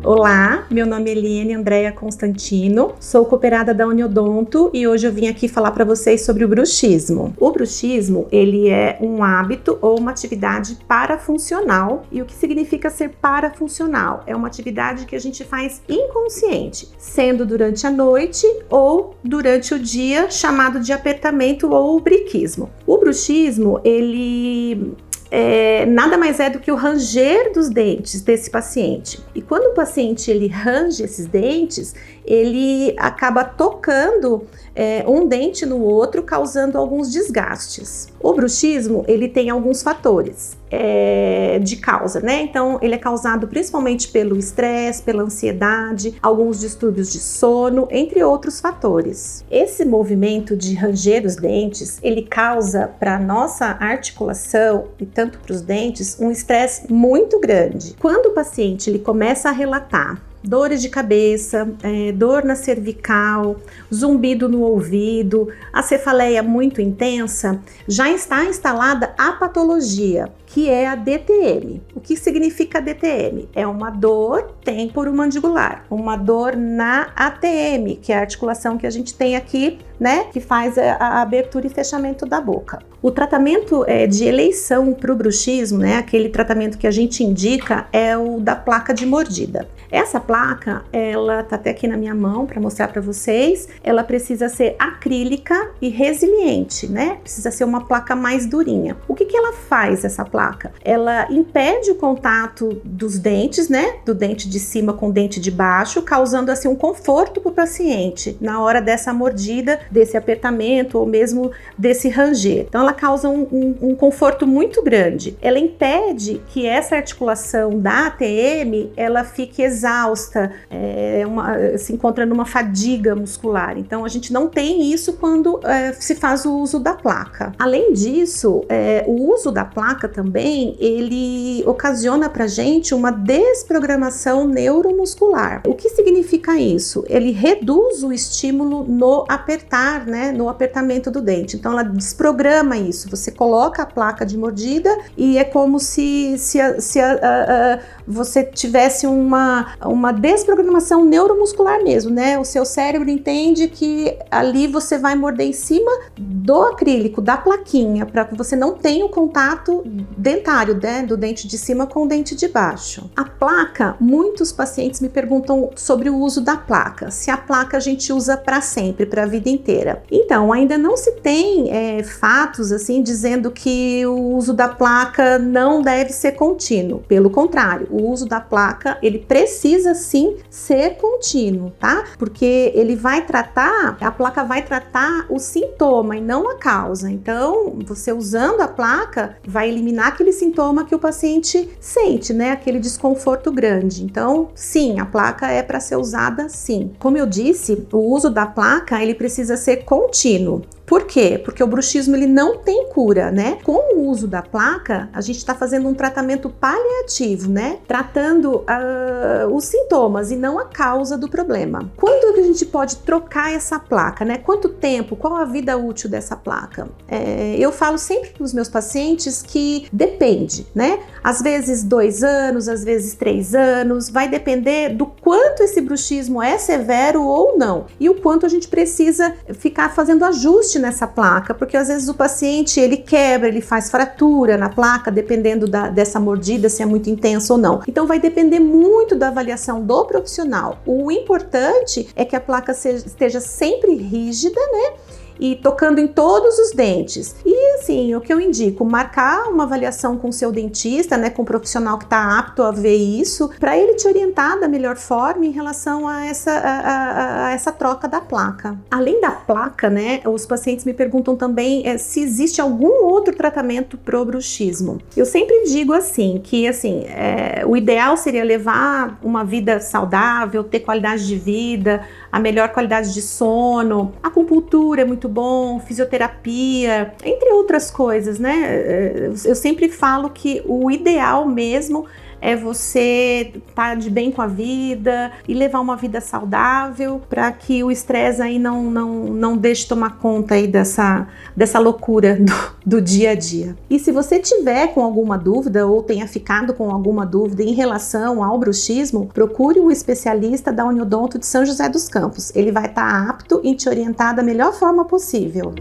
Olá, meu nome é Eliane Andréa Constantino, sou cooperada da Uniodonto e hoje eu vim aqui falar para vocês sobre o bruxismo. O bruxismo, ele é um hábito ou uma atividade parafuncional. E o que significa ser parafuncional? É uma atividade que a gente faz inconsciente, sendo durante a noite ou durante o dia, chamado de apertamento ou briquismo. O bruxismo, ele nada mais é do que o ranger dos dentes desse paciente. E quando o paciente ele range esses dentes, ele acaba tocando um dente no outro, causando alguns desgastes. O bruxismo, ele tem alguns fatores de causa, né? Então, ele é causado principalmente pelo estresse, pela ansiedade, alguns distúrbios de sono, entre outros fatores. Esse movimento de ranger os dentes, ele causa para a nossa articulação e tanto para os dentes um estresse muito grande. Quando o paciente ele começa a relatar dores de cabeça, dor na cervical, zumbido no ouvido, a cefaleia muito intensa, já está instalada a patologia, que é a DTM. O que significa DTM? É uma dor temporomandibular, uma dor na ATM, que é a articulação que a gente tem aqui, né, que faz a abertura e fechamento da boca. O tratamento de eleição para o bruxismo, né, aquele tratamento que a gente indica, é o da placa de mordida. Essa placa, ela tá até aqui na minha mão para mostrar para vocês. Ela precisa ser acrílica e resiliente, né? Precisa ser uma placa mais durinha. O que ela faz, essa placa? Ela impede o contato dos dentes, né? Do dente de cima com o dente de baixo, causando assim um conforto para o paciente na hora dessa mordida, desse apertamento ou mesmo desse ranger. Então ela causa um conforto muito grande. Ela impede que essa articulação da ATM ela fique exausta, se encontra numa fadiga muscular. Então a gente não tem isso quando se faz o uso da placa. Além disso, o uso da placa também, ele ocasiona pra gente uma desprogramação neuromuscular. O que significa isso? Ele reduz o estímulo no apertar, né, no apertamento do dente. Então ela desprograma isso. Você coloca a placa de mordida e é como se você tivesse uma desprogramação neuromuscular mesmo, né? O seu cérebro entende que ali você vai morder em cima do acrílico, da plaquinha, para que você não tenha o contato dentário, né? Do dente de cima com o dente de baixo. A placa, muitos pacientes me perguntam sobre o uso da placa, se a placa a gente usa para sempre, para a vida inteira. Então, ainda não se tem fatos assim dizendo que o uso da placa não deve ser contínuo. Pelo contrário, o uso da placa, ele precisa sim ser contínuo, tá? Porque a placa vai tratar o sintoma e não a causa. Então, você usando a placa vai eliminar aquele sintoma que o paciente sente, né? Aquele desconforto grande. Então, sim, a placa é para ser usada sim. Como eu disse, o uso da placa, ele precisa ser contínuo. Por quê? Porque o bruxismo ele não tem cura, né? Com o uso da placa, a gente está fazendo um tratamento paliativo, né? Tratando os sintomas e não a causa do problema. Quando que a gente pode trocar essa placa, né? Quanto tempo? Qual a vida útil dessa placa? Eu falo sempre para os meus pacientes que depende, né? Às vezes 2 anos, às vezes 3 anos, vai depender do quanto esse bruxismo é severo ou não e o quanto a gente precisa ficar fazendo ajuste nessa placa, porque às vezes o paciente ele quebra, ele faz fratura na placa, dependendo dessa mordida, se é muito intenso ou não. Então vai depender muito da avaliação do profissional. O importante é que a placa esteja sempre rígida, né? E tocando em todos os dentes. E assim, o que eu indico, marcar uma avaliação com o seu dentista, né, com um profissional que está apto a ver isso, para ele te orientar da melhor forma em relação a essa troca da placa. Além da placa, né, os pacientes me perguntam também se existe algum outro tratamento pro bruxismo. Eu sempre digo assim, que assim, o ideal seria levar uma vida saudável, ter qualidade de vida, a melhor qualidade de sono, acupuntura é muito bom, fisioterapia, entre outras coisas, né? Eu sempre falo que o ideal mesmo é você estar de bem com a vida e levar uma vida saudável para que o estresse aí não deixe tomar conta aí dessa loucura do dia a dia. E se você tiver com alguma dúvida ou tenha ficado com alguma dúvida em relação ao bruxismo, procure um especialista da Uniodonto de São José dos Campos. Ele vai estar apto em te orientar da melhor forma possível.